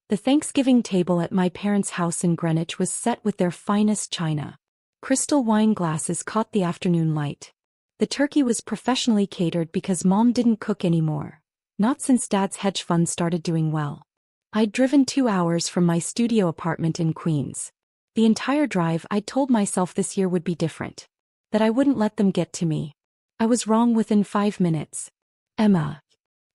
The Thanksgiving table at my parents' house in Greenwich was set with their finest china. Crystal wine glasses caught the afternoon light. The turkey was professionally catered because Mom didn't cook anymore. Not since Dad's hedge fund started doing well. I'd driven 2 hours from my studio apartment in Queens. The entire drive I'd told myself this year would be different. That I wouldn't let them get to me. I was wrong within 5 minutes. Emma.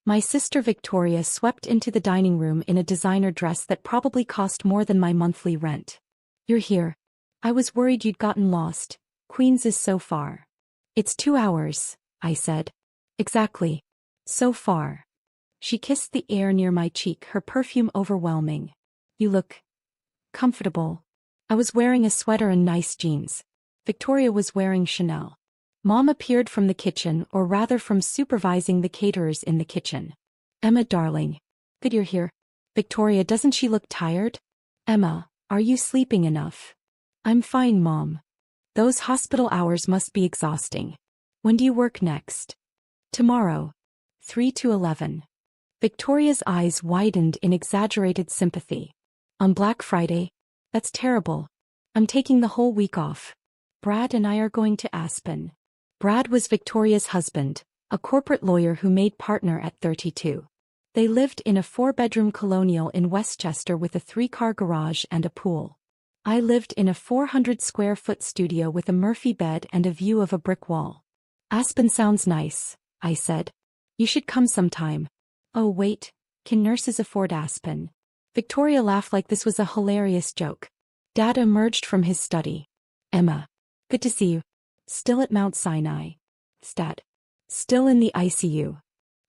My sister Victoria swept into the dining room in a designer dress that probably cost more than my monthly rent. You're here. I was worried you'd gotten lost. Queens is so far. It's 2 hours, I said. Exactly. So far. She kissed the air near my cheek, her perfume overwhelming. You look comfortable. I was wearing a sweater and nice jeans. Victoria was wearing Chanel. Mom appeared from the kitchen, or rather from supervising the caterers in the kitchen. Emma darling. Good you're here. Victoria, doesn't she look tired? Emma, are you sleeping enough? I'm fine, Mom. Those hospital hours must be exhausting. When do you work next? Tomorrow. 3 to 11. Victoria's eyes widened in exaggerated sympathy. On Black Friday? That's terrible. I'm taking the whole week off. Brad and I are going to Aspen. Brad was Victoria's husband, a corporate lawyer who made partner at 32. They lived in a 4-bedroom colonial in Westchester with a 3-car garage and a pool. I lived in a 400-square-foot studio with a Murphy bed and a view of a brick wall. Aspen sounds nice, I said. You should come sometime. Oh wait, can nurses afford Aspen? Victoria laughed like this was a hilarious joke. Dad emerged from his study. Emma. Good to see you. Still at Mount Sinai. Stat. Still in the ICU.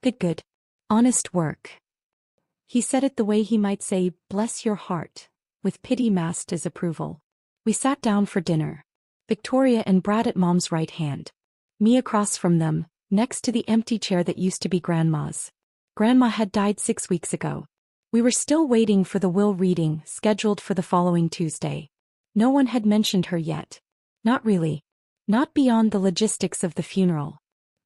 Good. Honest work. He said it the way he might say, bless your heart, with pity masked as approval. We sat down for dinner. Victoria and Brad at Mom's right hand. Me across from them, next to the empty chair that used to be Grandma's. Grandma had died 6 weeks ago. We were still waiting for the will reading, scheduled for the following Tuesday. No one had mentioned her yet. Not really. Not beyond the logistics of the funeral.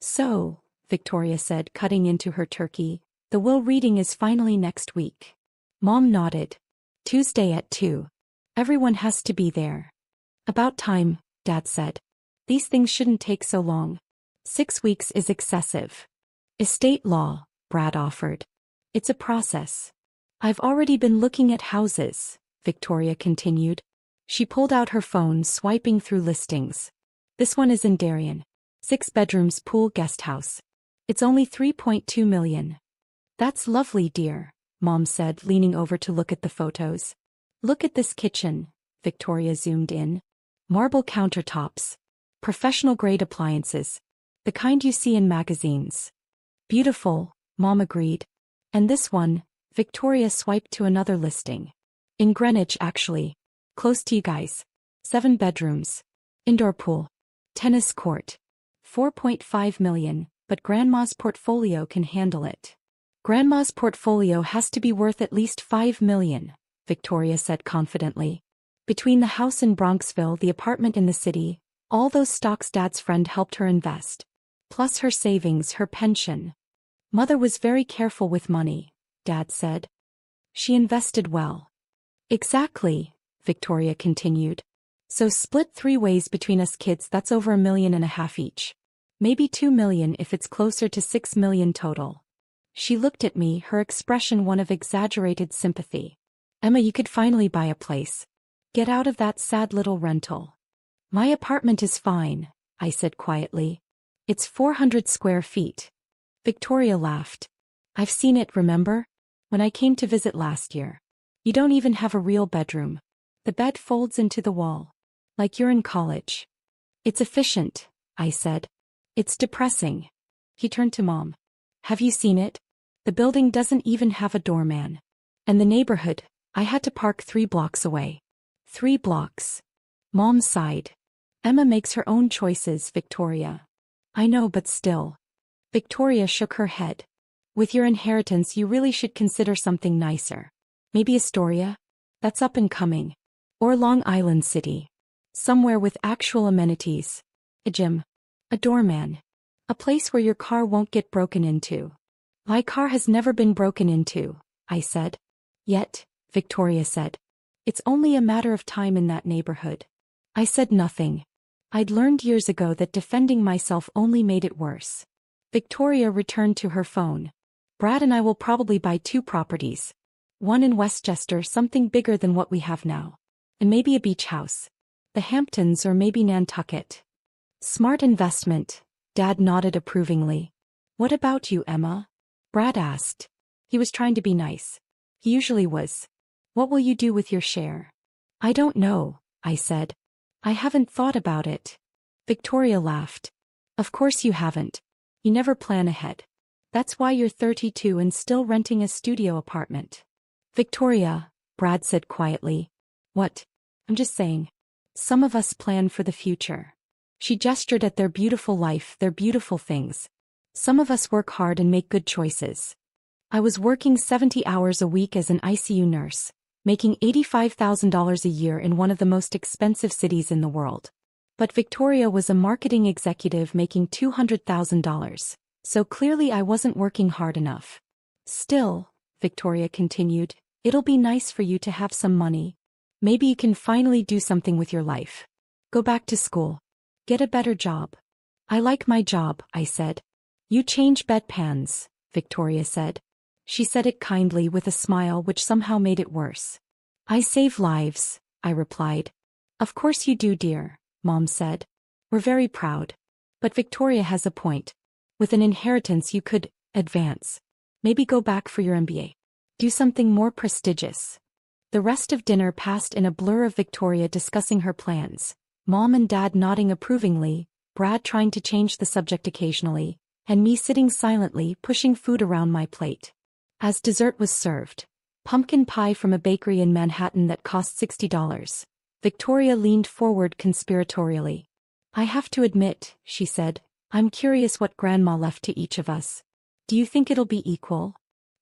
So, Victoria said, cutting into her turkey, the will reading is finally next week. Mom nodded. Tuesday at 2. Everyone has to be there. About time, Dad said. These things shouldn't take so long. 6 weeks is excessive. Estate law, Brad offered. It's a process. I've already been looking at houses, Victoria continued. She pulled out her phone, swiping through listings. This one is in Darien. 6 bedrooms, pool, guest house. It's only $3.2 million. That's lovely, dear, Mom said, leaning over to look at the photos. Look at this kitchen, Victoria zoomed in. Marble countertops. Professional-grade appliances. The kind you see in magazines. Beautiful, Mom agreed. And this one, Victoria swiped to another listing. In Greenwich, actually. Close to you guys. 7 bedrooms. Indoor pool. Tennis court. $4.5 million, but Grandma's portfolio can handle it. Grandma's portfolio has to be worth at least $5 million, Victoria said confidently. Between the house in Bronxville, the apartment in the city, all those stocks Dad's friend helped her invest. Plus her savings, her pension. Mother was very careful with money, Dad said. She invested well. Exactly, Victoria continued. So split 3 ways between us kids, that's over $1.5 million each. Maybe $2 million if it's closer to $6 million total. She looked at me, her expression one of exaggerated sympathy. Emma, you could finally buy a place. Get out of that sad little rental. My apartment is fine, I said quietly. It's 400 square feet. Victoria laughed. I've seen it, remember? When I came to visit last year. You don't even have a real bedroom. The bed folds into the wall. Like you're in college. It's efficient, I said. It's depressing. He turned to Mom. Have you seen it? The building doesn't even have a doorman. And the neighborhood, I had to park 3 blocks away. 3 blocks. Mom sighed. Emma makes her own choices, Victoria. I know, but still. Victoria shook her head. With your inheritance, you really should consider something nicer. Maybe Astoria? That's up and coming. Or Long Island City. Somewhere with actual amenities. A gym. A doorman. A place where your car won't get broken into. My car has never been broken into, I said. Yet, Victoria said. It's only a matter of time in that neighborhood. I said nothing. I'd learned years ago that defending myself only made it worse. Victoria returned to her phone. Brad and I will probably buy 2 properties. One in Westchester, something bigger than what we have now. And maybe a beach house. The Hamptons or maybe Nantucket. Smart investment, Dad nodded approvingly. What about you, Emma? Brad asked. He was trying to be nice. He usually was. What will you do with your share? I don't know, I said. I haven't thought about it. Victoria laughed. Of course you haven't. You never plan ahead. That's why you're 32 and still renting a studio apartment. Victoria, Brad said quietly. What? I'm just saying. Some of us plan for the future. She gestured at their beautiful life, their beautiful things. Some of us work hard and make good choices. I was working 70 hours a week as an ICU nurse, making $85,000 a year in one of the most expensive cities in the world. But Victoria was a marketing executive making $200,000, so clearly I wasn't working hard enough. Still, Victoria continued, it'll be nice for you to have some money. Maybe you can finally do something with your life. Go back to school. Get a better job. I like my job, I said. You change bedpans, Victoria said. She said it kindly with a smile which somehow made it worse. I save lives, I replied. Of course you do, dear, Mom said. We're very proud. But Victoria has a point. With an inheritance you could advance. Maybe go back for your MBA. Do something more prestigious. The rest of dinner passed in a blur of Victoria discussing her plans, Mom and Dad nodding approvingly, Brad trying to change the subject occasionally, and me sitting silently pushing food around my plate. As dessert was served, pumpkin pie from a bakery in Manhattan that cost $60, Victoria leaned forward conspiratorially. I have to admit, she said, I'm curious what Grandma left to each of us. Do you think it'll be equal?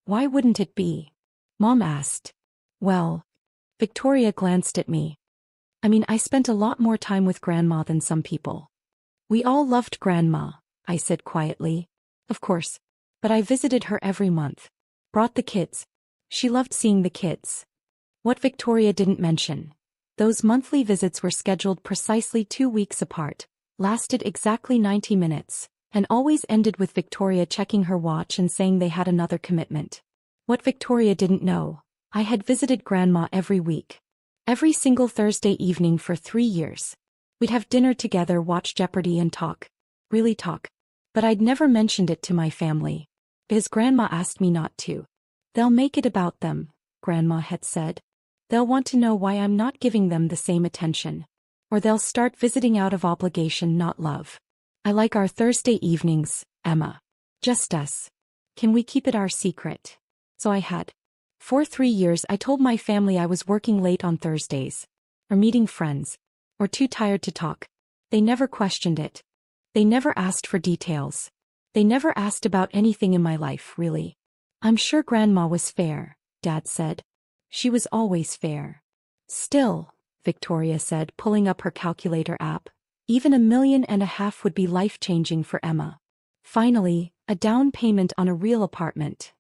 Why wouldn't it be? Mom asked. Well, Victoria glanced at me. I mean, I spent a lot more time with Grandma than some people. We all loved Grandma, I said quietly. Of course. But I visited her every month. Brought the kids. She loved seeing the kids. What Victoria didn't mention. Those monthly visits were scheduled precisely 2 weeks apart, lasted exactly 90 minutes, and always ended with Victoria checking her watch and saying they had another commitment. What Victoria didn't know, I had visited Grandma every week. Every single Thursday evening for 3 years. We'd have dinner together, watch Jeopardy and talk. Really talk. But I'd never mentioned it to my family. Because Grandma asked me not to. They'll make it about them, Grandma had said. They'll want to know why I'm not giving them the same attention. Or they'll start visiting out of obligation, not love. I like our Thursday evenings, Emma. Just us. Can we keep it our secret? So I had. For 3 years I told my family I was working late on Thursdays. Or meeting friends. Or too tired to talk. They never questioned it. They never asked for details. They never asked about anything in my life, really. I'm sure Grandma was fair, Dad said. She was always fair. Still, Victoria said, pulling up her calculator app, even $1.5 million would be life-changing for Emma. Finally, a down payment on a real apartment.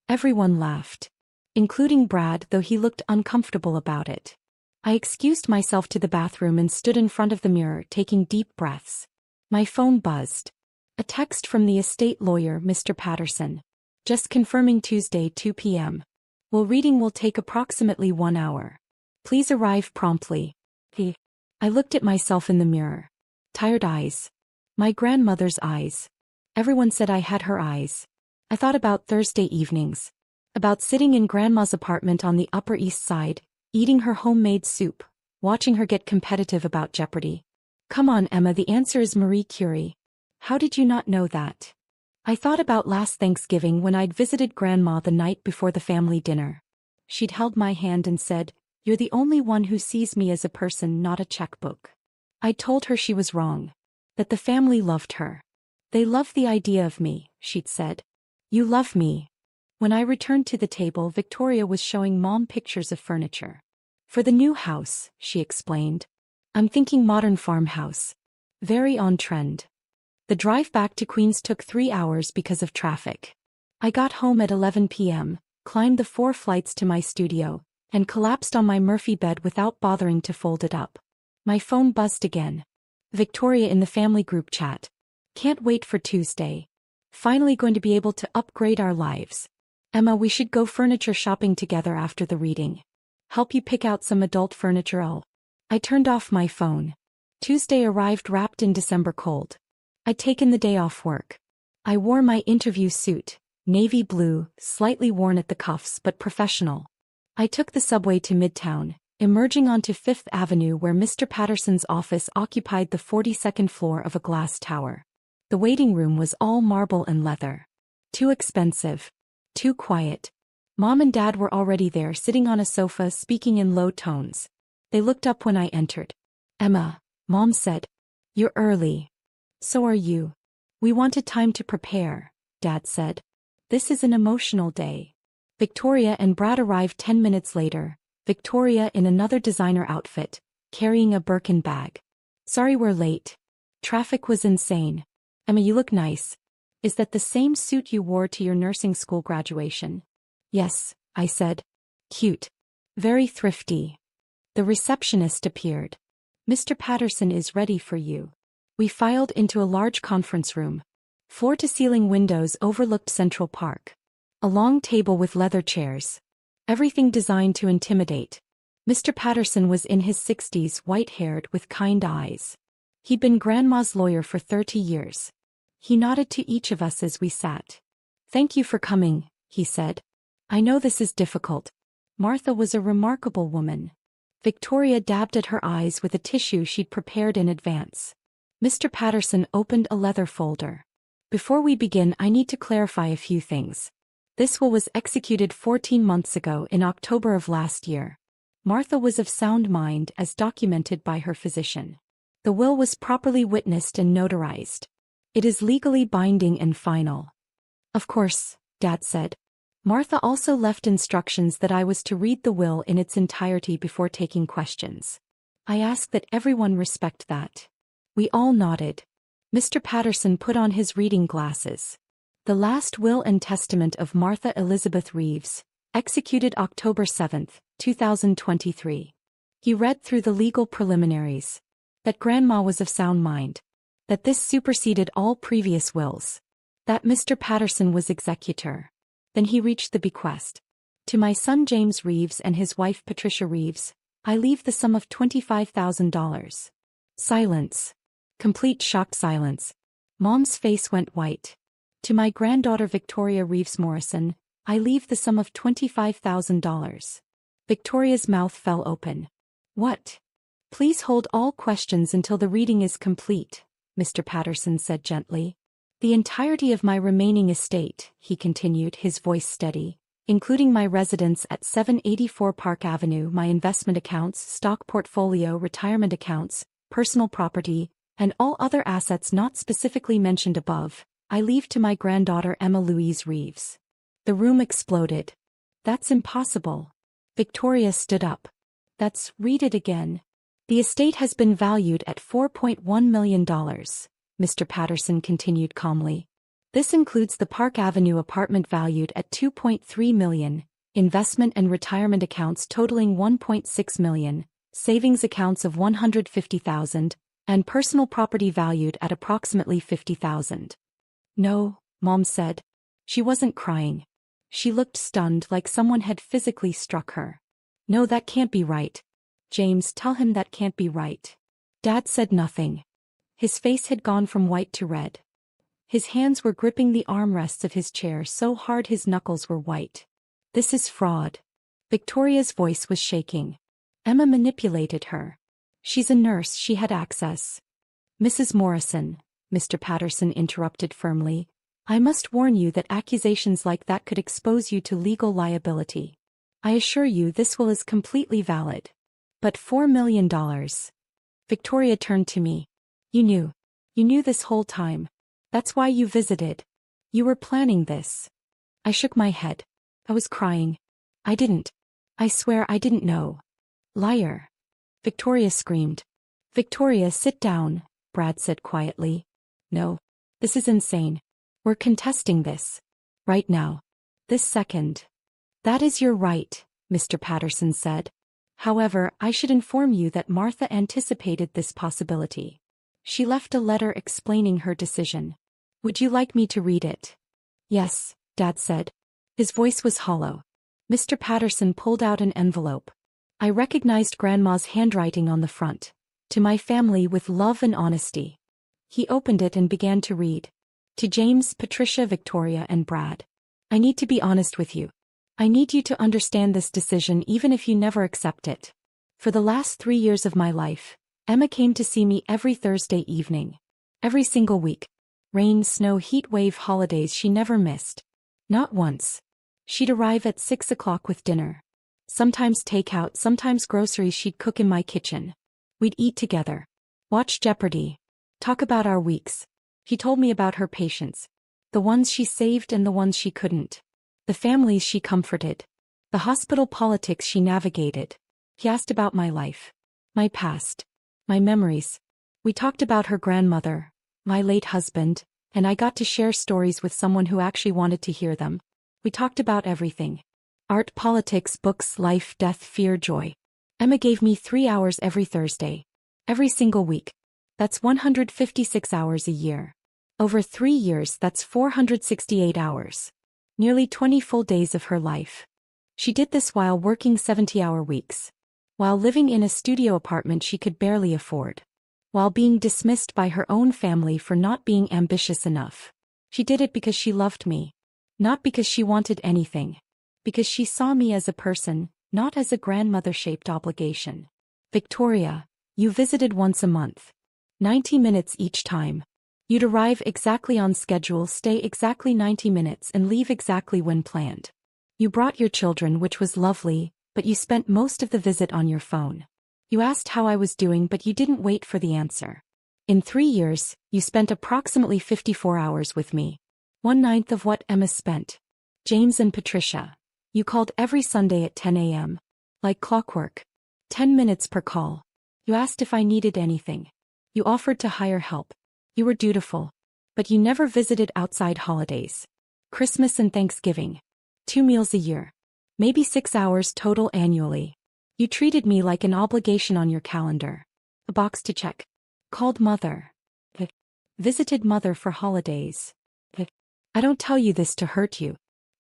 Everyone laughed. Including Brad, though he looked uncomfortable about it. I excused myself to the bathroom and stood in front of the mirror, taking deep breaths. My phone buzzed. A text from the estate lawyer, Mr. Patterson. Just confirming Tuesday, 2 p.m. Reading will take approximately 1 hour. Please arrive promptly. I looked at myself in the mirror. Tired eyes. My grandmother's eyes. Everyone said I had her eyes. I thought about Thursday evenings. About sitting in Grandma's apartment on the Upper East Side, eating her homemade soup, watching her get competitive about Jeopardy. Come on, Emma, the answer is Marie Curie. How did you not know that? I thought about last Thanksgiving when I'd visited Grandma the night before the family dinner. She'd held my hand and said, "You're the only one who sees me as a person, not a checkbook." I told her she was wrong. That the family loved her. They love the idea of me, she'd said. You love me. When I returned to the table, Victoria was showing Mom pictures of furniture. For the new house, she explained. I'm thinking modern farmhouse. Very on trend. The drive back to Queens took 3 hours because of traffic. I got home at 11 p.m., climbed the 4 flights to my studio, and collapsed on my Murphy bed without bothering to fold it up. My phone buzzed again. Victoria in the family group chat. Can't wait for Tuesday. Finally going to be able to upgrade our lives. Emma, we should go furniture shopping together after the reading. Help you pick out some adult furniture. Oh. I turned off my phone. Tuesday arrived wrapped in December cold. I'd taken the day off work. I wore my interview suit, navy blue, slightly worn at the cuffs but professional. I took the subway to Midtown, emerging onto Fifth Avenue where Mr. Patterson's office occupied the 42nd floor of a glass tower. The waiting room was all marble and leather. Too expensive. Too quiet. Mom and Dad were already there sitting on a sofa speaking in low tones. They looked up when I entered. Emma, Mom said. You're early. So are you. We wanted time to prepare, Dad said. This is an emotional day. Victoria and Brad arrived 10 minutes later, Victoria in another designer outfit, carrying a Birkin bag. Sorry we're late. Traffic was insane. Emma, you look nice. Is that the same suit you wore to your nursing school graduation? Yes, I said. Cute. Very thrifty. The receptionist appeared. Mr. Patterson is ready for you. We filed into a large conference room. Floor-to-ceiling windows overlooked Central Park. A long table with leather chairs. Everything designed to intimidate. Mr. Patterson was in his 60s, white-haired with kind eyes. He'd been Grandma's lawyer for 30 years. He nodded to each of us as we sat. Thank you for coming, he said. I know this is difficult. Martha was a remarkable woman. Victoria dabbed at her eyes with a tissue she'd prepared in advance. Mr. Patterson opened a leather folder. Before we begin, I need to clarify a few things. This will was executed 14 months ago in October of last year. Martha was of sound mind as documented by her physician. The will was properly witnessed and notarized. It is legally binding and final. Of course, Dad said. Martha also left instructions that I was to read the will in its entirety before taking questions. I ask that everyone respect that. We all nodded. Mr. Patterson put on his reading glasses. The last will and testament of Martha Elizabeth Reeves, executed October 7, 2023. He read through the legal preliminaries. That Grandma was of sound mind. That this superseded all previous wills. That Mr. Patterson was executor. Then he reached the bequest. To my son James Reeves and his wife Patricia Reeves, I leave the sum of $25,000. Silence. Complete shocked silence. Mom's face went white. To my granddaughter Victoria Reeves Morrison, I leave the sum of $25,000. Victoria's mouth fell open. What? Please hold all questions until the reading is complete, Mr. Patterson said gently. The entirety of my remaining estate, he continued, his voice steady, including my residence at 784 Park Avenue, my investment accounts, stock portfolio, retirement accounts, personal property, and all other assets not specifically mentioned above, I leave to my granddaughter Emma Louise Reeves. The room exploded. That's impossible. Victoria stood up. Read it again. The estate has been valued at $4.1 million, Mr. Patterson continued calmly. This includes the Park Avenue apartment valued at $2.3 million, investment and retirement accounts totaling $1.6 million, savings accounts of $150,000, and personal property valued at approximately $50,000. No, Mom said. She wasn't crying. She looked stunned, like someone had physically struck her. No, that can't be right. James, tell him that can't be right. Dad said nothing. His face had gone from white to red. His hands were gripping the armrests of his chair so hard his knuckles were white. This is fraud. Victoria's voice was shaking. Emma manipulated her. She's a nurse, she had access. Mrs. Morrison, Mr. Patterson interrupted firmly, I must warn you that accusations like that could expose you to legal liability. I assure you this will is completely valid. But $4 million. Victoria turned to me. You knew this whole time. That's why you visited. You were planning this. I shook my head. I was crying. I didn't. I swear I didn't know. Liar. Victoria screamed. Victoria, sit down, Brad said quietly. No. This is insane. We're contesting this. Right now. This second. That is your right, Mr. Patterson said. However, I should inform you that Martha anticipated this possibility. She left a letter explaining her decision. Would you like me to read it? Yes, Dad said. His voice was hollow. Mr. Patterson pulled out an envelope. I recognized Grandma's handwriting on the front. To my family with love and honesty. He opened it and began to read. To James, Patricia, Victoria, and Brad. I need to be honest with you. I need you to understand this decision even if you never accept it. For the last 3 years of my life, Emma came to see me every Thursday evening. Every single week. Rain, snow, heat wave, holidays, she never missed. Not once. She'd arrive at 6 o'clock with dinner. Sometimes takeout, sometimes groceries she'd cook in my kitchen. We'd eat together. Watch Jeopardy. Talk about our weeks. He told me about her patients. The ones she saved and the ones she couldn't. The families she comforted. The hospital politics she navigated. He asked about my life. My past. My memories. We talked about her grandmother, my late husband, and I got to share stories with someone who actually wanted to hear them. We talked about everything. Art, politics, books, life, death, fear, joy. Emma gave me 3 hours every Thursday. Every single week. That's 156 hours a year. Over 3 years, that's 468 hours. Nearly 20 full days of her life. She did this while working 70-hour weeks. While living in a studio apartment she could barely afford. While being dismissed by her own family for not being ambitious enough. She did it because she loved me. Not because she wanted anything. Because she saw me as a person, not as a grandmother-shaped obligation. Victoria, you visited once a month. 90 minutes each time. You'd arrive exactly on schedule, stay exactly 90 minutes and leave exactly when planned. You brought your children, which was lovely, but you spent most of the visit on your phone. You asked how I was doing, but you didn't wait for the answer. In 3 years, you spent approximately 54 hours with me. 1/9 of what Emma spent. James and Patricia. You called every Sunday at 10 a.m. Like clockwork. 10 minutes per call. You asked if I needed anything. You offered to hire help. You were dutiful. But you never visited outside holidays. Christmas and Thanksgiving. 2 meals a year. Maybe 6 hours total annually. You treated me like an obligation on your calendar. A box to check. Called mother. Visited mother for holidays. I don't tell you this to hurt you.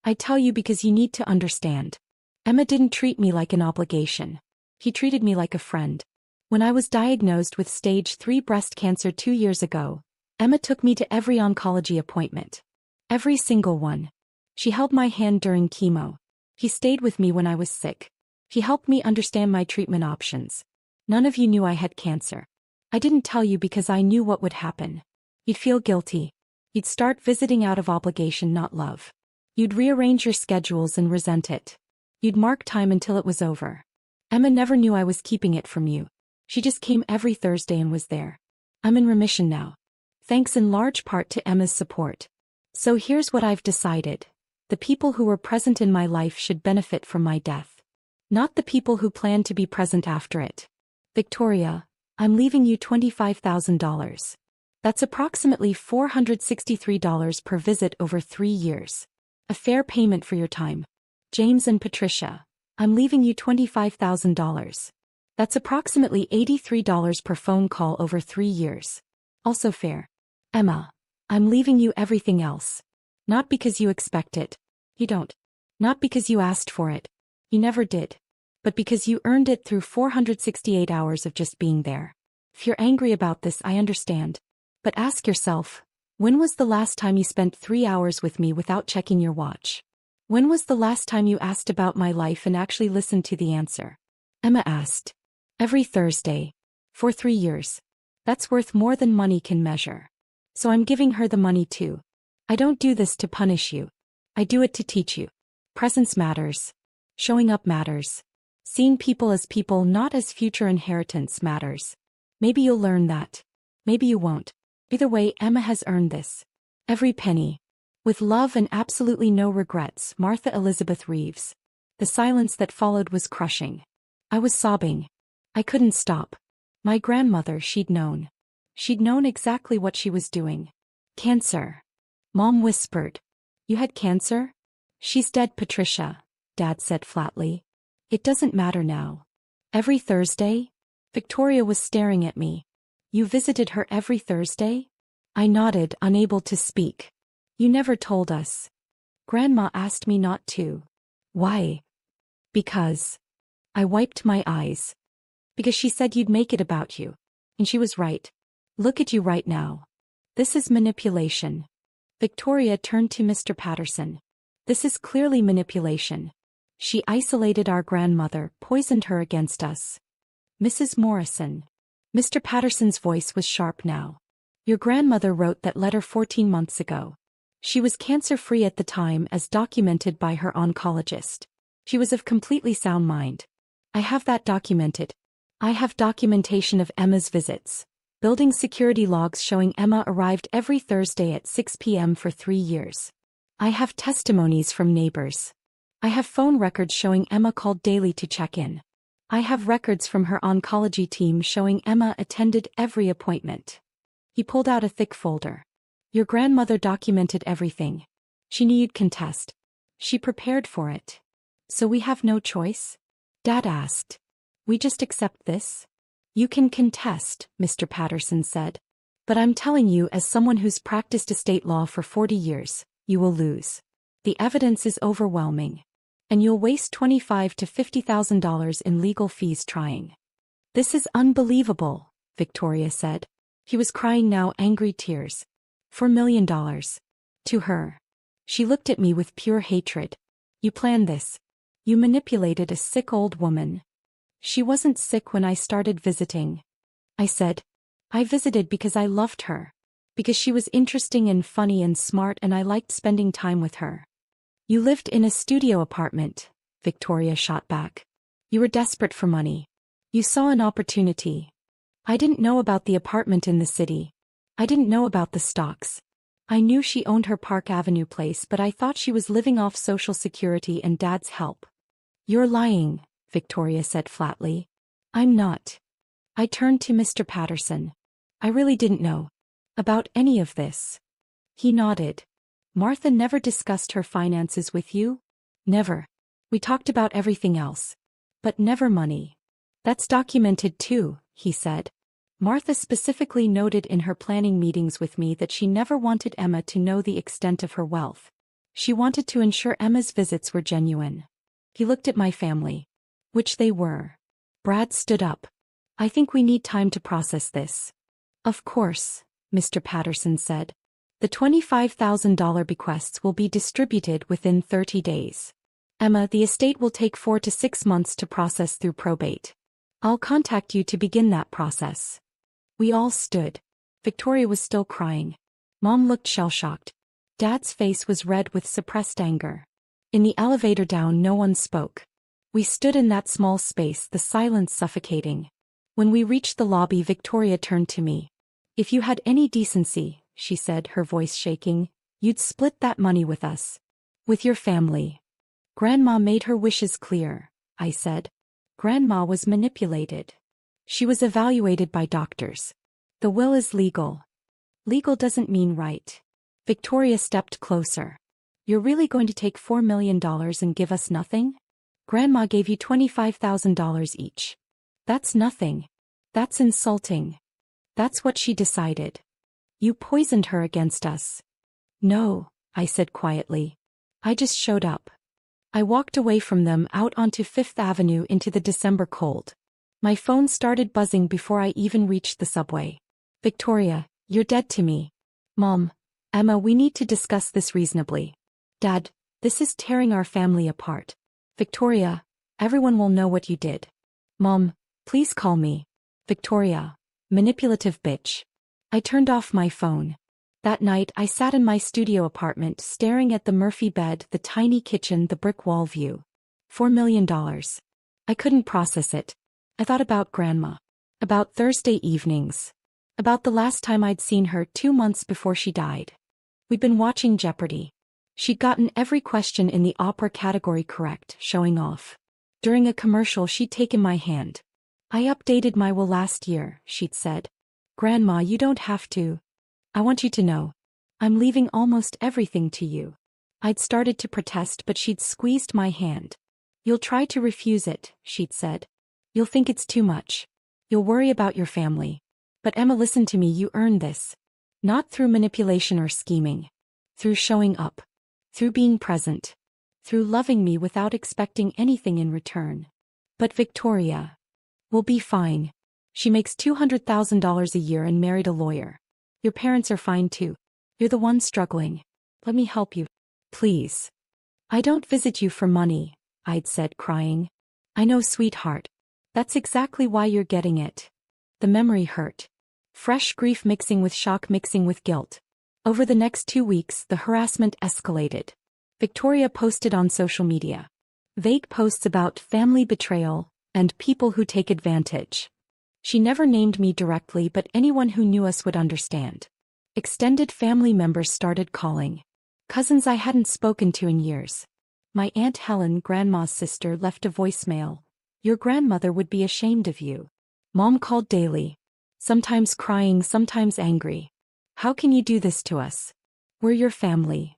I tell you because you need to understand. Emma didn't treat me like an obligation. He treated me like a friend. When I was diagnosed with stage 3 breast cancer 2 years ago, Emma took me to every oncology appointment. Every single one. She held my hand during chemo. He stayed with me when I was sick. He helped me understand my treatment options. None of you knew I had cancer. I didn't tell you because I knew what would happen. You'd feel guilty. You'd start visiting out of obligation, not love. You'd rearrange your schedules and resent it. You'd mark time until it was over. Emma never knew I was keeping it from you. She just came every Thursday and was there. I'm in remission now. Thanks in large part to Emma's support. So here's what I've decided. The people who were present in my life should benefit from my death. Not the people who plan to be present after it. Victoria, I'm leaving you $25,000. That's approximately $463 per visit over 3 years. A fair payment for your time. James and Patricia, I'm leaving you $25,000. That's approximately $83 per phone call over 3 years. Also fair. Emma, I'm leaving you everything else. Not because you expect it. You don't. Not because you asked for it. You never did. But because you earned it through 468 hours of just being there. If you're angry about this, I understand. But ask yourself, when was the last time you spent 3 hours with me without checking your watch? When was the last time you asked about my life and actually listened to the answer? Emma asked. Every Thursday. For 3 years. That's worth more than money can measure. So I'm giving her the money too. I don't do this to punish you. I do it to teach you. Presence matters. Showing up matters. Seeing people as people, not as future inheritance, matters. Maybe you'll learn that. Maybe you won't. Either way, Emma has earned this. Every penny. With love and absolutely no regrets, Martha Elizabeth Reeves. The silence that followed was crushing. I was sobbing. I couldn't stop. My grandmother, she'd known. She'd known exactly what she was doing. Cancer. Mom whispered. You had cancer? She's dead, Patricia, Dad said flatly. It doesn't matter now. Every Thursday? Victoria was staring at me. You visited her every Thursday? I nodded, unable to speak. You never told us. Grandma asked me not to. Why? Because. I wiped my eyes. Because she said you'd make it about you. And she was right. Look at you right now. This is manipulation. Victoria turned to Mr. Patterson. This is clearly manipulation. She isolated our grandmother, poisoned her against us. Mrs. Morrison. Mr. Patterson's voice was sharp now. Your grandmother wrote that letter 14 months ago. She was cancer-free at the time as documented by her oncologist. She was of completely sound mind. I have that documented. I have documentation of Emma's visits. Building security logs showing Emma arrived every Thursday at 6 p.m. for 3 years. I have testimonies from neighbors. I have phone records showing Emma called daily to check in. I have records from her oncology team showing Emma attended every appointment. He pulled out a thick folder. Your grandmother documented everything. She knew you'd contest. She prepared for it. So we have no choice? Dad asked. We just accept this? You can contest, Mr. Patterson said. But I'm telling you, as someone who's practiced estate law for 40 years, you will lose. The evidence is overwhelming. And you'll waste $25,000 to $50,000 in legal fees trying. This is unbelievable, Victoria said. He was crying now, angry tears. $4 million. To her. She looked at me with pure hatred. You planned this. You manipulated a sick old woman. She wasn't sick when I started visiting. I said. I visited because I loved her. Because she was interesting and funny and smart and I liked spending time with her. You lived in a studio apartment, Victoria shot back. You were desperate for money. You saw an opportunity. I didn't know about the apartment in the city. I didn't know about the stocks. I knew she owned her Park Avenue place, but I thought she was living off Social Security and Dad's help. You're lying, Victoria said flatly. I'm not. I turned to Mr. Patterson. I really didn't know about any of this. He nodded. Martha never discussed her finances with you? Never. We talked about everything else. But never money. That's documented too, he said. Martha specifically noted in her planning meetings with me that she never wanted Emma to know the extent of her wealth. She wanted to ensure Emma's visits were genuine. He looked at my family. Which they were. Brad stood up. I think we need time to process this. Of course, Mr. Patterson said. The $25,000 bequests will be distributed within 30 days. Emma, the estate will take 4 to 6 months to process through probate. I'll contact you to begin that process. We all stood. Victoria was still crying. Mom looked shell-shocked. Dad's face was red with suppressed anger. In the elevator down, no one spoke. We stood in that small space, the silence suffocating. When we reached the lobby, Victoria turned to me. If you had any decency, she said, her voice shaking, you'd split that money with us. With your family. Grandma made her wishes clear, I said. Grandma was manipulated. She was evaluated by doctors. The will is legal. Legal doesn't mean right. Victoria stepped closer. You're really going to take $4 million and give us nothing? Grandma gave you $25,000 each. That's nothing. That's insulting. That's what she decided. You poisoned her against us. No, I said quietly. I just showed up. I walked away from them out onto Fifth Avenue into the December cold. My phone started buzzing before I even reached the subway. Victoria, you're dead to me. Mom, Emma, we need to discuss this reasonably. Dad, this is tearing our family apart. Victoria, everyone will know what you did. Mom, please call me. Victoria, manipulative bitch. I turned off my phone. That night I sat in my studio apartment staring at the Murphy bed, the tiny kitchen, the brick wall view. $4 million. I couldn't process it. I thought about Grandma. About Thursday evenings. About the last time I'd seen her 2 months before she died. We'd been watching Jeopardy. She'd gotten every question in the opera category correct, showing off. During a commercial she'd taken my hand. I updated my will last year, she'd said. Grandma, you don't have to. I want you to know. I'm leaving almost everything to you. I'd started to protest, but she'd squeezed my hand. You'll try to refuse it, she'd said. You'll think it's too much. You'll worry about your family. But Emma, listen to me, you earned this. Not through manipulation or scheming. Through showing up. Through being present. Through loving me without expecting anything in return. But Victoria will be fine. She makes $200,000 a year and married a lawyer. Your parents are fine too. You're the one struggling. Let me help you. Please. I don't visit you for money, I'd said, crying. I know, sweetheart. That's exactly why you're getting it. The memory hurt. Fresh grief mixing with shock, mixing with guilt. Over the next 2 weeks, the harassment escalated. Victoria posted on social media vague posts about family betrayal and people who take advantage. She never named me directly, but anyone who knew us would understand. Extended family members started calling. Cousins I hadn't spoken to in years. My Aunt Helen, Grandma's sister, left a voicemail. Your grandmother would be ashamed of you. Mom called daily. Sometimes crying, sometimes angry. How can you do this to us? We're your family.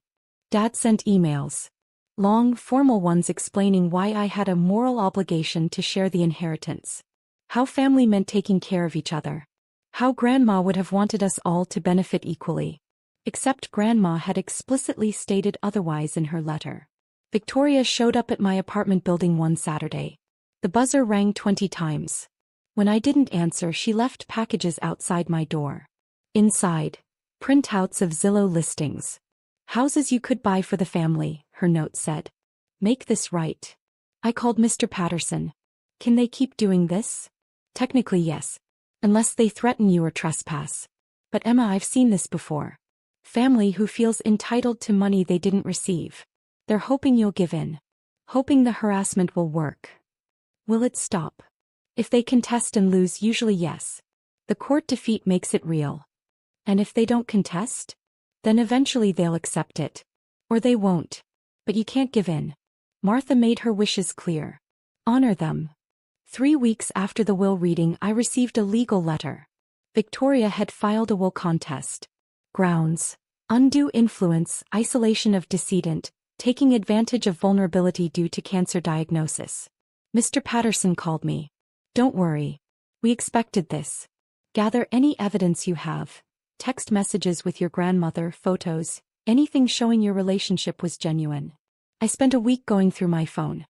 Dad sent emails. Long, formal ones explaining why I had a moral obligation to share the inheritance. How family meant taking care of each other. How Grandma would have wanted us all to benefit equally. Except Grandma had explicitly stated otherwise in her letter. Victoria showed up at my apartment building one Saturday. The buzzer rang 20 times. When I didn't answer, she left packages outside my door. Inside, printouts of Zillow listings. Houses you could buy for the family, her note said. Make this right. I called Mr. Patterson. Can they keep doing this? Technically yes. Unless they threaten you or trespass. But Emma, I've seen this before. Family who feels entitled to money they didn't receive. They're hoping you'll give in. Hoping the harassment will work. Will it stop? If they contest and lose, usually yes. The court defeat makes it real. And if they don't contest? Then eventually they'll accept it. Or they won't. But you can't give in. Martha made her wishes clear. Honor them. 3 weeks after the will reading, I received a legal letter. Victoria had filed a will contest. Grounds: undue influence, isolation of decedent, taking advantage of vulnerability due to cancer diagnosis. Mr. Patterson called me. Don't worry. We expected this. Gather any evidence you have. Text messages with your grandmother, photos, anything showing your relationship was genuine. I spent a week going through my phone.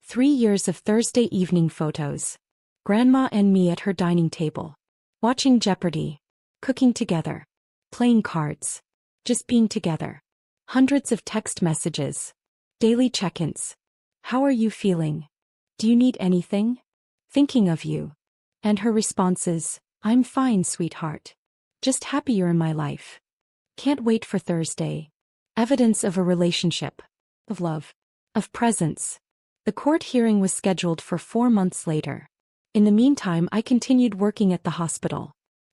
3 years of Thursday evening photos. Grandma and me at her dining table. Watching Jeopardy. Cooking together. Playing cards. Just being together. Hundreds of text messages. Daily check-ins. How are you feeling? Do you need anything? Thinking of you. And her responses, I'm fine, sweetheart. Just happy you're in my life. Can't wait for Thursday. Evidence of a relationship. Of love. Of presence. The court hearing was scheduled for 4 months later. In the meantime, I continued working at the hospital.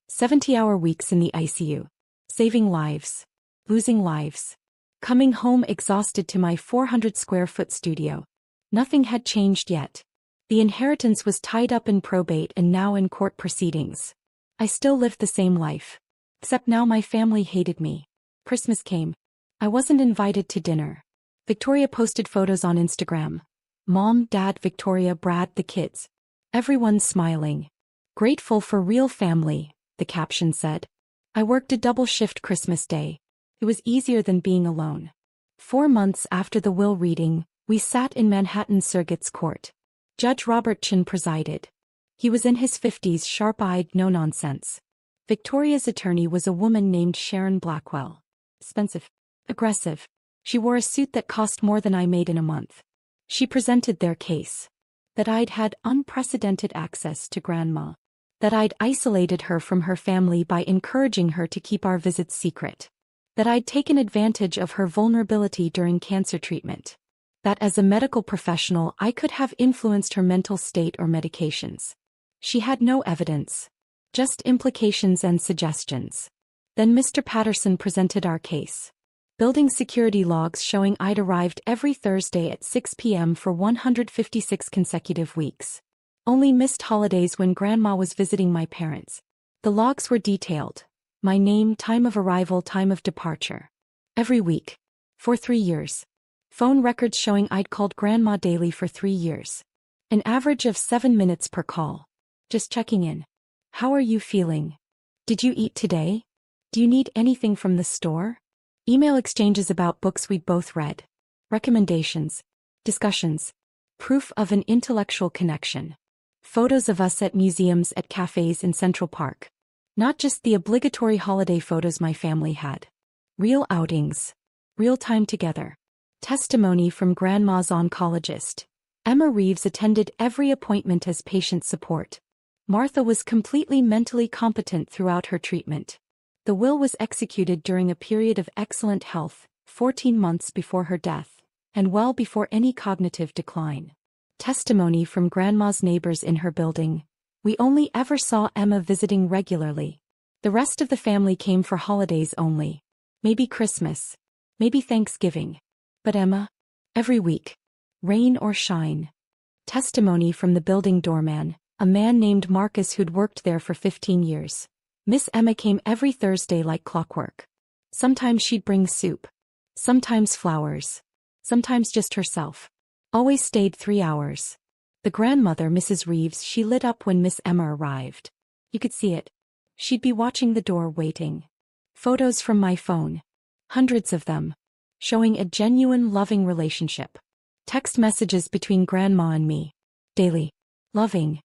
70-hour weeks in the ICU. Saving lives. Losing lives. Coming home exhausted to my 400-square-foot studio. Nothing had changed yet. The inheritance was tied up in probate and now in court proceedings. I still lived the same life. Except now my family hated me. Christmas came. I wasn't invited to dinner. Victoria posted photos on Instagram. Mom, Dad, Victoria, Brad, the kids. Everyone smiling. Grateful for real family, the caption said. I worked a double shift Christmas Day. It was easier than being alone. 4 months after the will reading, we sat in Manhattan Circuit's court. Judge Robert Chin presided. He was in his 50s, sharp-eyed, no-nonsense. Victoria's attorney was a woman named Sharon Blackwell. Expensive. Aggressive. She wore a suit that cost more than I made in a month. She presented their case. That I'd had unprecedented access to Grandma. That I'd isolated her from her family by encouraging her to keep our visits secret. That I'd taken advantage of her vulnerability during cancer treatment. That as a medical professional I could have influenced her mental state or medications. She had no evidence. Just implications and suggestions. Then Mr. Patterson presented our case. Building security logs showing I'd arrived every Thursday at 6 p.m. for 156 consecutive weeks. Only missed holidays when Grandma was visiting my parents. The logs were detailed. My name, time of arrival, time of departure. Every week. For 3 years. Phone records showing I'd called Grandma daily for 3 years. An average of 7 minutes per call. Just checking in. How are you feeling? Did you eat today? Do you need anything from the store? Email exchanges about books we'd both read. Recommendations. Discussions. Proof of an intellectual connection. Photos of us at museums, at cafes in Central Park. Not just the obligatory holiday photos my family had. Real outings. Real time together. Testimony from Grandma's oncologist. Emma Reeves attended every appointment as patient support. Martha was completely mentally competent throughout her treatment. The will was executed during a period of excellent health, 14 months before her death, and well before any cognitive decline. Testimony from Grandma's neighbors in her building. We only ever saw Emma visiting regularly. The rest of the family came for holidays only. Maybe Christmas. Maybe Thanksgiving. But Emma? Every week. Rain or shine. Testimony from the building doorman, a man named Marcus who'd worked there for 15 years. Miss Emma came every Thursday like clockwork. Sometimes she'd bring soup. Sometimes flowers. Sometimes just herself. Always stayed 3 hours. The grandmother, Mrs. Reeves, she lit up when Miss Emma arrived. You could see it. She'd be watching the door waiting. Photos from my phone. Hundreds of them. Showing a genuine loving relationship. Text messages between Grandma and me. Daily. Loving.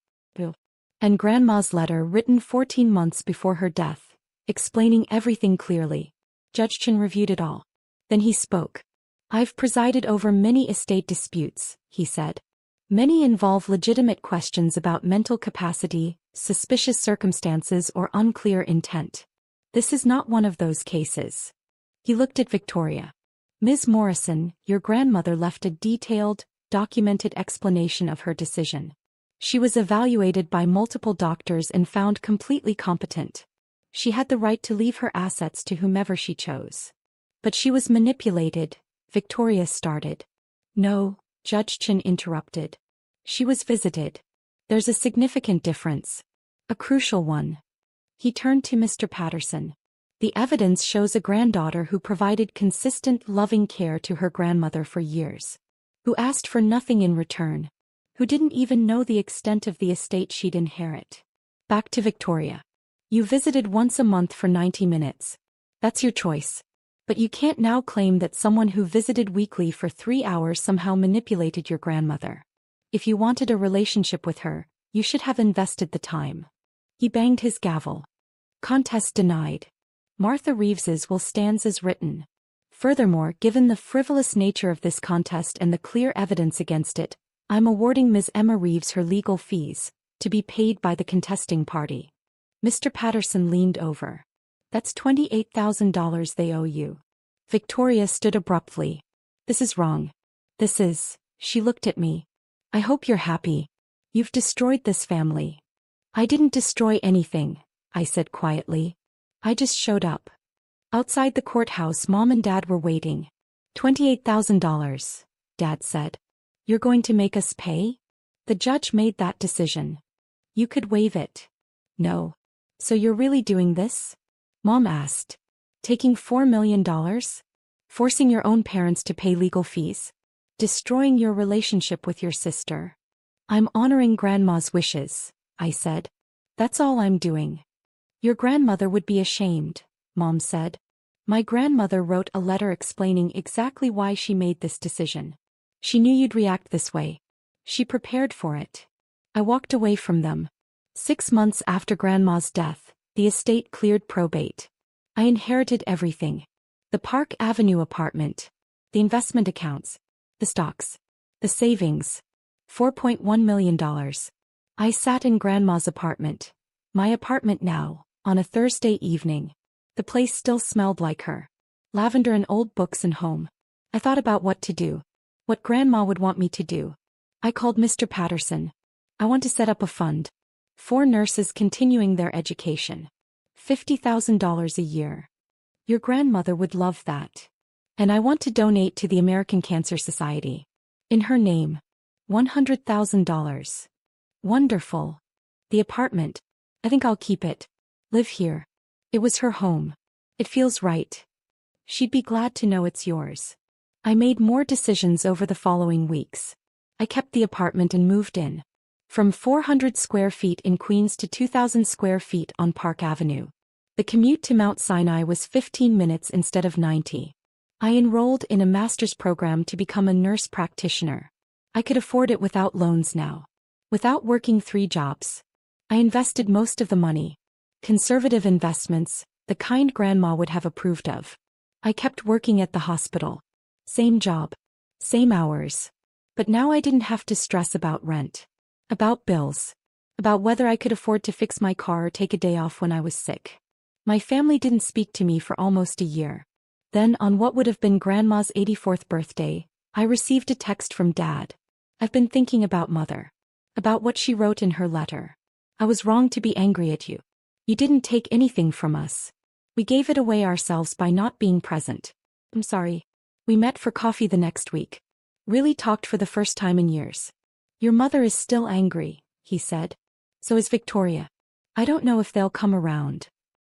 And Grandma's letter written 14 months before her death, explaining everything clearly. Judge Chen reviewed it all. Then he spoke. I've presided over many estate disputes, he said. Many involve legitimate questions about mental capacity, suspicious circumstances, or unclear intent. This is not one of those cases. He looked at Victoria. Ms. Morrison, your grandmother left a detailed, documented explanation of her decision. She was evaluated by multiple doctors and found completely competent. She had the right to leave her assets to whomever she chose. But she was manipulated, Victoria started. No, Judge Chen interrupted. She was visited. There's a significant difference. A crucial one. He turned to Mr. Patterson. The evidence shows a granddaughter who provided consistent, loving care to her grandmother for years. Who asked for nothing in return. Who didn't even know the extent of the estate she'd inherit. Back to Victoria. You visited once a month for 90 minutes. That's your choice. But you can't now claim that someone who visited weekly for 3 hours somehow manipulated your grandmother. If you wanted a relationship with her, you should have invested the time. He banged his gavel. Contest denied. Martha Reeves's will stands as written. Furthermore, given the frivolous nature of this contest and the clear evidence against it, I'm awarding Ms. Emma Reeves her legal fees, to be paid by the contesting party. Mr. Patterson leaned over. That's $28,000 they owe you. Victoria stood abruptly. This is wrong. This is, she looked at me. I hope you're happy. You've destroyed this family. I didn't destroy anything, I said quietly. I just showed up. Outside the courthouse, Mom and Dad were waiting. $28,000, Dad said. You're going to make us pay? The judge made that decision. You could waive it. No. So you're really doing this? Mom asked. Taking $4 million? Forcing your own parents to pay legal fees? Destroying your relationship with your sister? I'm honoring Grandma's wishes, I said. That's all I'm doing. Your grandmother would be ashamed, Mom said. My grandmother wrote a letter explaining exactly why she made this decision. She knew you'd react this way. She prepared for it. I walked away from them. 6 months after Grandma's death, the estate cleared probate. I inherited everything. The Park Avenue apartment. The investment accounts. The stocks. The savings. $4.1 million. I sat in Grandma's apartment. My apartment now, on a Thursday evening. The place still smelled like her. Lavender and old books and home. I thought about what to do. What Grandma would want me to do. I called Mr. Patterson. I want to set up a fund. 4 nurses continuing their education. $50,000 a year. Your grandmother would love that. And I want to donate to the American Cancer Society. In her name. $100,000. Wonderful. The apartment. I think I'll keep it. Live here. It was her home. It feels right. She'd be glad to know it's yours. I made more decisions over the following weeks. I kept the apartment and moved in. From 400 square feet in Queens to 2,000 square feet on Park Avenue. The commute to Mount Sinai was 15 minutes instead of 90. I enrolled in a master's program to become a nurse practitioner. I could afford it without loans now. Without working 3 jobs. I invested most of the money. Conservative investments, the kind Grandma would have approved of. I kept working at the hospital. Same job. Same hours. But now I didn't have to stress about rent. About bills. About whether I could afford to fix my car or take a day off when I was sick. My family didn't speak to me for almost a year. Then, on what would have been Grandma's 84th birthday, I received a text from Dad. I've been thinking about Mother. About what she wrote in her letter. I was wrong to be angry at you. You didn't take anything from us. We gave it away ourselves by not being present. I'm sorry. We met for coffee the next week. Really talked for the first time in years. Your mother is still angry, he said. So is Victoria. I don't know if they'll come around.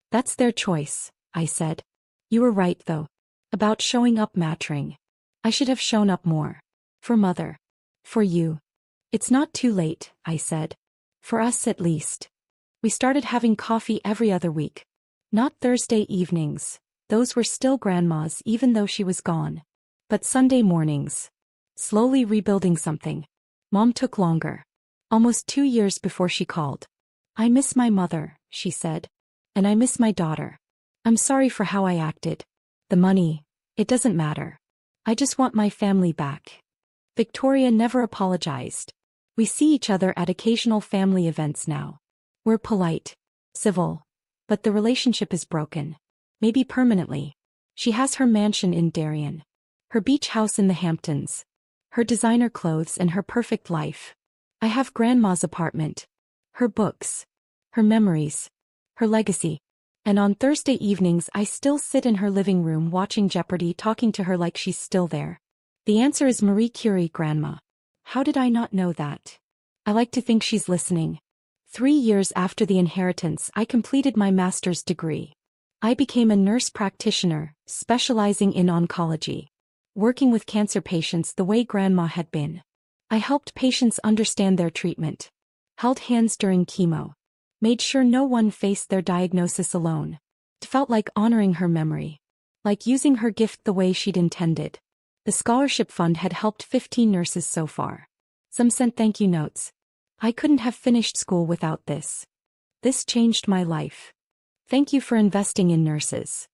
That's their choice, I said. You were right though. About showing up mattering. I should have shown up more. For Mother. For you. It's not too late, I said. For us at least. We started having coffee every other week. Not Thursday evenings. Those were still Grandma's even though she was gone. But Sunday mornings. Slowly rebuilding something. Mom took longer. Almost 2 years before she called. I miss my mother, she said. And I miss my daughter. I'm sorry for how I acted. The money, it doesn't matter. I just want my family back. Victoria never apologized. We see each other at occasional family events now. We're polite, civil, but the relationship is broken. Maybe permanently. She has her mansion in Darien. Her beach house in the Hamptons. Her designer clothes and her perfect life. I have Grandma's apartment. Her books. Her memories. Her legacy. And on Thursday evenings I still sit in her living room watching Jeopardy talking to her like she's still there. The answer is Marie Curie, Grandma. How did I not know that? I like to think she's listening. 3 years after the inheritance I completed my master's degree. I became a nurse practitioner, specializing in oncology. Working with cancer patients the way Grandma had been. I helped patients understand their treatment. Held hands during chemo. Made sure no one faced their diagnosis alone. It felt like honoring her memory. Like using her gift the way she'd intended. The scholarship fund had helped 15 nurses so far. Some sent thank you notes. I couldn't have finished school without this. This changed my life. Thank you for investing in nurses.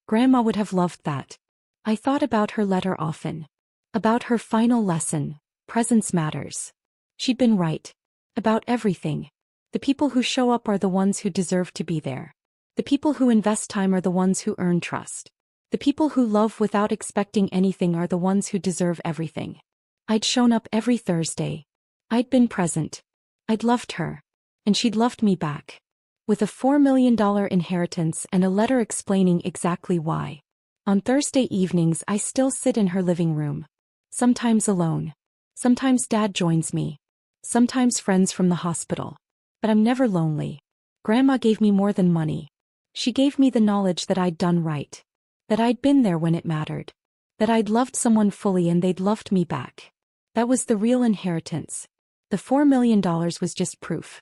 Grandma would have loved that. I thought about her letter often. About her final lesson, presence matters. She'd been right. About everything. The people who show up are the ones who deserve to be there. The people who invest time are the ones who earn trust. The people who love without expecting anything are the ones who deserve everything. I'd shown up every Thursday. I'd been present. I'd loved her. And she'd loved me back. With a $4 million inheritance and a letter explaining exactly why. On Thursday evenings I still sit in her living room. Sometimes alone. Sometimes Dad joins me. Sometimes friends from the hospital. But I'm never lonely. Grandma gave me more than money. She gave me the knowledge that I'd done right. That I'd been there when it mattered. That I'd loved someone fully and they'd loved me back. That was the real inheritance. The $4 million was just proof.